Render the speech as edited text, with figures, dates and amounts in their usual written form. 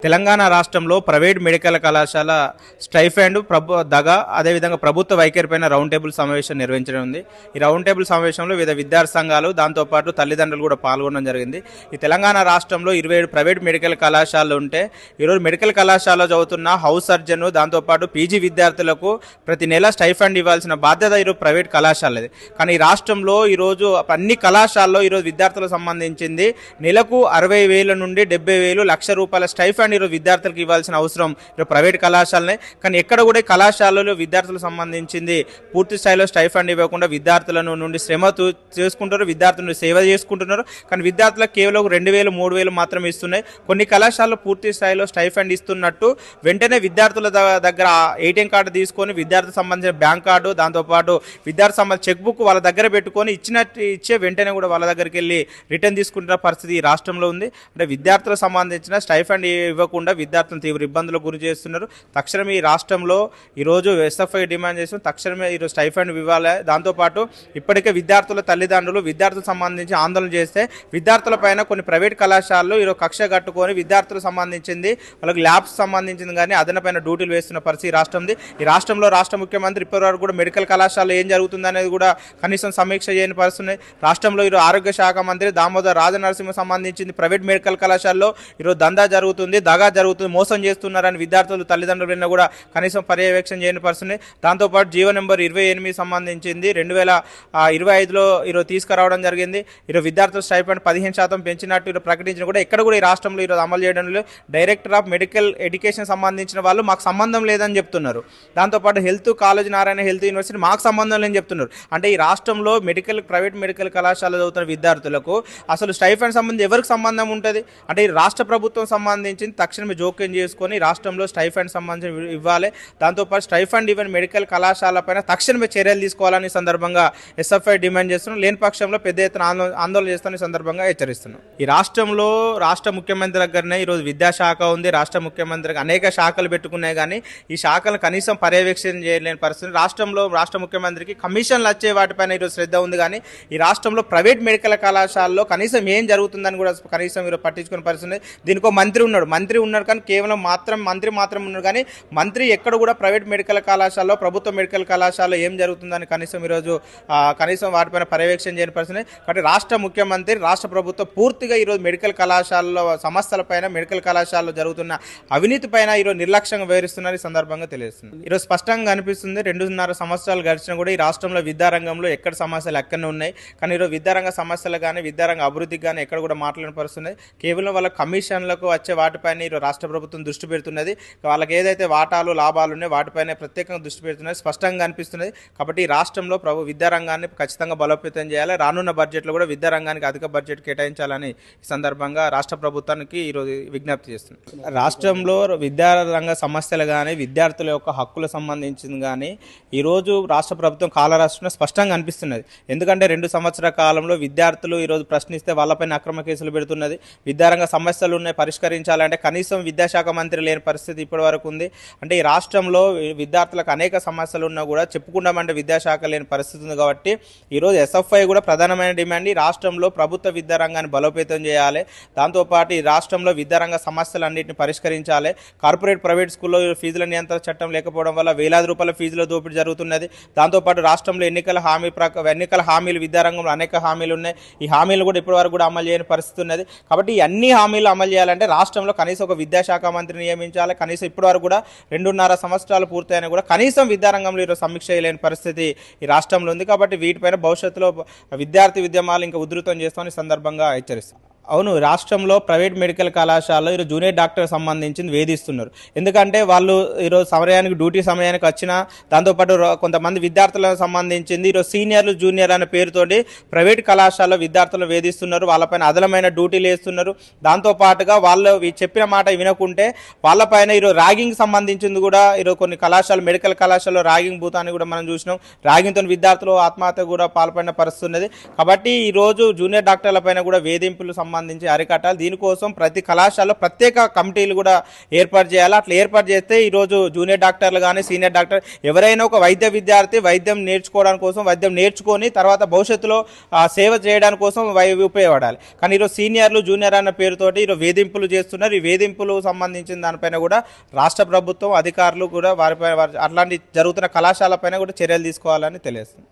తెలంగాణ రాష్ట్రంలో private medical కళాశాల stipend అదేవిధంగా ప్రభుత్వ వైఖరిపైన రౌండ్ టేబుల్ సమావేశం నిర్వహించడం ఉంది. ఈ రౌండ్ టేబుల్ సమావేశంలో వివిధ విద్యార్థి సంఘాలు దాంతోపాటు తల్లిదండ్రులు కూడా పాల్గొనడం జరిగింది. ఈ తెలంగాణ రాష్ట్రంలో 27 ప్రైవేట్ మెడికల్ కళాశాలలు ఉంటే ఈరోజు మెడికల్ కళాశాలలో చదువుతున్న హౌస్ సర్జన్ దాంతోపాటు పీజీ విద్యార్థులకు ప్రతి నెల స్టైఫండ్ ఇవ్వాల్సిన బాధ్యత ఈరోజు ప్రైవేట్ కళాశాలది. కానీ ఈ రాష్ట్రంలో ఈరోజు అన్ని కళాశాలలో ఈరోజు విద్యార్థులకు సంబంధించింది నెలకు 60,000 నుండి 70,000 లక్ష రూపాయల స్టైఫండ్ ఈరోజు విద్యార్థులకు ఇవ్వాల్సిన అవసరం ప్రైవేట్ కళాశాలనే. కానీ ఎక్కడ కూడా కళాశాలలో విద్యార్థులకు సంబంధించింది పూర్తి స్థాయిలో స్టైఫండ్ ఇవ్వకుండా విద్యార్థులను నుండి శ్రమ చేసుకుంటారు, విద్యార్థులను సేవ చేసుకుంటున్నారు. కానీ విద్యార్థులకు కేవలం 2,000, 3,000 మాత్రమే ఇస్తున్నాయి. కొన్ని కళాశాలలో పూర్తి స్థాయిలో స్టైఫండ్ ఇస్తున్నట్టు వెంటనే విద్యార్థుల దగ్గర ఏటీఎం కార్డు తీసుకొని విద్యార్థులకు సంబంధించిన బ్యాంక్ కార్డు దాంతోపాటు విద్యార్థి సంబంధించిన చెక్ బుక్ వాళ్ళ దగ్గర పెట్టుకొని ఇచ్చే వెంటనే కూడా వాళ్ళ దగ్గరికి వెళ్ళి రిటర్న్ తీసుకుంటున్న పరిస్థితి ఈ రాష్ట్రంలో ఉంది. అంటే విద్యార్థులకు సంబంధించిన స్టైఫండ్ ఇవ్వకుండా విద్యార్థులను తీవ్ర ఇబ్బందులకు గురి చేస్తున్నారు. తక్షణమే ఈ రాష్ట్రంలో ఈరోజు ఎస్ఎఫ్ఐ డిమాండ్ చేస్తున్న తక్షణమే ఈరోజు స్టైఫండ్ ఇవ్వాలి. దాంతోపాటు ఇప్పటికే విద్యార్థుల తల్లిదండ్రులు విద్యార్థులకు సంబంధించి ఆందోళన చేస్తే విద్యార్థుల పైన కొన్ని ప్రైవేట్ కళాశాలలు ఈరోజు కక్ష కట్టుకొని విద్యార్థులకు సంబంధించింది వాళ్ళకి ల్యాబ్స్ సంబంధించింది కానీ అదనపైన డ్యూటీలు వేస్తున్న పరిస్థితి రాష్ట్రంది. ఈ రాష్ట్రంలో రాష్ట్ర ముఖ్యమంత్రి ఇప్పటివరకు కూడా మెడికల్ కళాశాలలో ఏం జరుగుతుంది అనేది కూడా కనీసం సమీక్ష చేయని పరిస్థితి. రాష్ట్రంలో ఈరోజు ఆరోగ్య శాఖ మంత్రి దామోదర్ రాజనరసింహ సంబంధించింది ప్రైవేట్ మెడికల్ కళాశాలలో ఈరోజు దందా జరుగుతుంది, దగా జరుగుతుంది, మోసం చేస్తున్నారని విద్యార్థులు తల్లిదండ్రులైనా కూడా కనీసం పర్యవేక్షణ చేయని పరిస్థితి. దాంతోపాటు జీవో నెంబర్ 28 సంబంధించింది 2025లో ఈరోజు తీసుకురావడం జరిగింది. ఈరోజు విద్యార్థుల స్టైఫండ్ 15% పెంచినట్టు ఈరోజు ప్రకటించిన కూడా ఎక్కడ కూడా ఈ రాష్ట్రంలో ఈరోజు అమలు చేయడంలో డైరెక్టర్ ఆఫ్ మెడికల్ ఎడ్యుకేషన్ సంబంధించిన వాళ్ళు మాకు సంబంధం లేదని చెప్తున్నారు. దాంతోపాటు health college Narayana health university మాకు సంబంధం లేదని చెప్తున్నారు. అంటే ఈ రాష్ట్రంలో ప్రైవేట్ మెడికల్ కళాశాల చదువుతున్న విద్యార్థులకు అసలు స్టైఫండ్ సంబంధించి ఎవరికి సంబంధం ఉంటుంది? అంటే ఈ రాష్ట్ర ప్రభుత్వం సంబంధించి తక్షణమే జోక్యం చేసుకొని రాష్ట్రంలో స్టైఫండ్ సంబంధించి ఇవ్వాలి. దాంతోపాటు స్టైఫండ్ ఈవెన్ మెడికల్ కళాశాల పైన తక్షణమే చర్యలు తీసుకోవాలని సందర్భంగా ఎస్ఎఫ్ఐ డిమాండ్ చేస్తున్నాం. లేని పక్షంలో పెద్ద ఎత్తున ఆందోళన చేస్తున్న సందర్భంగా హెచ్చరిస్తున్నాం. ఈ రాష్ట్రంలో రాష్ట్ర ముఖ్యమంత్రి దగ్గరనే ఈరోజు విద్యాశాఖ ఉంది. రాష్ట్ర ముఖ్యమంత్రికి అనేక శాఖలు పెట్టుకున్నాయి కానీ ఈ శాఖలు కనీసం పర్యవేక్షణ చేయలేని పరిస్థితి. రాష్ట్రంలో రాష్ట్ర ముఖ్యమంత్రికి కమిషన్లు వచ్చే వాటిపైన ఈరోజు శ్రద్ధ ఉంది కానీ ఈ రాష్ట్రంలో ప్రైవేట్ మెడికల్ కళాశాలలో కనీసం ఏం జరుగుతుందని కూడా కనీసం ఈరోజు పట్టించుకునే పరిస్థితి. దీనికో మంత్రి ఉన్నాడు కానీ కేవలం మంత్రి మాత్రం ఉన్నాడు కానీ మంత్రి ఎక్కడ కూడా ప్రైవేట్ మెడికల్ కళాశాలలో ప్రభుత్వ మెడికల్ కళాశాలలో ఏం జరుగుతుందని కనీసం ఈరోజు వాటిపైన పర్యవేక్షణ చేయని పరిస్థితి. కాబట్టి రాష్ట్ర ముఖ్యమంత్రి రాష్ట్ర ప్రభుత్వం పూర్తిగా ఈరోజు మెడికల్ కళాశాలలో సమస్యలపైన మెడికల్ కళాశాలలో జరుగుతున్న అవినీతి పైన ఈరోజు నిర్లక్ష్యంగా వివరిస్తున్నారు. ఈ సందర్భంగా తెలియజేస్తుంది. ఈరోజు స్పష్టంగా అనిపిస్తుంది 2.5 సంవత్సరాలు గడిచినా కూడా ఈ రాష్ట్రంలో విద్యారంగంలో ఎక్కడ సమస్యలు ఎక్కడనే ఉన్నాయి కానీ ఈరోజు విద్యారంగ సమస్యలు కానీ విద్యారంగ అభివృద్ధికి కానీ ఎక్కడ కూడా మాట్లాడిన పరిస్థితుంది. కేవలం వాళ్ళ కమిషన్లకు వచ్చే వాటిపైన ఈరోజు రాష్ట్ర ప్రభుత్వం దృష్టి పెడుతున్నది. వాళ్ళకి ఏదైతే వాటాలు లాభాలు ఉన్నాయో వాటిపైన ప్రత్యేకంగా దృష్టి పెడుతున్నది స్పష్టంగా అనిపిస్తున్నది. కాబట్టి ఈ రాష్ట్రంలో విద్యారంగాన్ని ఖచ్చితంగా బలోపేతం చేయాలి. రానున్న బడ్జెట్లో కూడా విద్యారంగానికి అధిక బడ్జెట్ కేటాయించాలని ఈ సందర్భంగా రాష్ట్ర ప్రభుత్వానికి ఈరోజు విజ్ఞప్తి చేస్తుంది. రాష్ట్రంలో విద్యారంగ సమస్యలు కానీ విద్యార్థుల యొక్క హక్కులకు సంబంధించింది కానీ ఈరోజు రాష్ట్ర ప్రభుత్వం కాలరాష్ట్రంలో స్పష్టంగా అనిపిస్తున్నది. ఎందుకంటే 2 సంవత్సరాల కాలంలో విద్యార్థులు ఈరోజు ప్రశ్నిస్తే వాళ్ళపైన అక్రమ కేసులు పెడుతున్నది. విద్యారంగ సమస్యలు ఉన్నాయి పరిష్కరించాలంటే కనీసం విద్యాశాఖ మంత్రి లేని పరిస్థితి ఇప్పటి వరకు ఉంది. అంటే ఈ రాష్ట్రంలో విద్యార్థులకు అనేక సమస్యలు ఉన్నా కూడా చెప్పుకుంటామంటే విద్యాశాఖ లేని పరిస్థితి ఉంది. కాబట్టి ఈరోజు ఎస్ఎఫ్ఐ కూడా ప్రధానమైన డిమాండ్ ఈ రాష్ట్రంలో ప్రభుత్వ విద్యారంగాన్ని బలోపేతం చేయాలి. దాంతోపాటు ఈ రాష్ట్రంలో విద్యారంగ సమస్యలన్నింటినీ పరిష్కరించాలి. కార్పొరేట్ ప్రైవేట్ స్కూల్లో ఫీజుల నియంత్రణ చట్టం లేకపోవడం వల్ల వేలాది రూపాయల ఫీజుల దోపిడీ జరుగుతున్నది. దాంతోపాటు రాష్ట్రంలో ఎన్నికల హామీలు విద్యారంగంలో అనేక హామీలు ఉన్నాయి. ఈ హామీలు కూడా ఇప్పటి వరకు కూడా అమలు చేయని పరిస్థితి ఉన్నది. కాబట్టి ఈ అన్ని హామీలు అమలు చేయాలంటే రాష్ట్రంలో కనీసం ఒక విద్యాశాఖ మంత్రిని నియమించాలి. కనీసం ఇప్పటి వరకు కూడా 2.5 సంవత్సరాలు పూర్తయినా కూడా కనీసం విద్యారంగంలో ఈరోజు సమీక్ష చేయలేని పరిస్థితి ఈ రాష్ట్రంలో ఉంది. కాబట్టి వీటిపైన భవిష్యత్తులో విద్యార్థి ఉద్యమాలు ఇంకా ఉధృతం చేస్తామని సందర్భంగా హెచ్చరిస్తాం. అవును, రాష్ట్రంలో ప్రైవేట్ మెడికల్ కళాశాలలో ఈరోజు జూనియర్ డాక్టర్ సంబంధించింది వేధిస్తున్నారు. ఎందుకంటే వాళ్ళు ఈరోజు సమయానికి డ్యూటీ సమయానికి వచ్చినా దాంతోపాటు కొంతమంది విద్యార్థులకు సంబంధించింది ఈరోజు సీనియర్లు జూనియర్ అనే పేరుతోటి ప్రైవేట్ కళాశాలలో విద్యార్థులను వేధిస్తున్నారు. వాళ్ళపైన అదనమైన డ్యూటీలు వేస్తున్నారు. దాంతోపాటుగా వాళ్ళు చెప్పిన మాట వినకుంటే వాళ్ళపైన ఈరోజు ర్యాగింగ్ సంబంధించింది కూడా ఈరోజు కొన్ని మెడికల్ కళాశాలలో ర్యాగింగ్ భూతాన్ని కూడా మనం చూసినాం. ర్యాగింగ్తో విద్యార్థులు ఆత్మహత్య కూడా పాల్పడిన పరిస్థితి ఉన్నది. కాబట్టి ఈరోజు జూనియర్ డాక్టర్ల పైన కూడా వేధింపులు సంబంధించి అరికట్టాలి. దీనికోసం ప్రతి కళాశాలలో ప్రత్యేక కమిటీలు కూడా ఏర్పాటు చేయాలి. అట్లా ఏర్పాటు చేస్తే ఈరోజు జూనియర్ డాక్టర్లు కానీ సీనియర్ డాక్టర్ ఎవరైనా ఒక వైద్య విద్యార్థి వైద్యం నేర్చుకోవడానికి కోసం వైద్యం నేర్చుకొని తర్వాత భవిష్యత్తులో సేవ చేయడానికి కోసం ఉపయోగపడాలి. కానీ ఈరోజు సీనియర్లు జూనియర్ అన్న పేరుతోటి ఈరోజు వేధింపులు చేస్తున్నారు. ఈ వేధింపులు సంబంధించిన దానిపైన కూడా రాష్ట్ర ప్రభుత్వం అధికారులు కూడా వారిపై అట్లాంటి జరుగుతున్న కళాశాల పైన కూడా చర్యలు తీసుకోవాలని తెలియజేస్తుంది.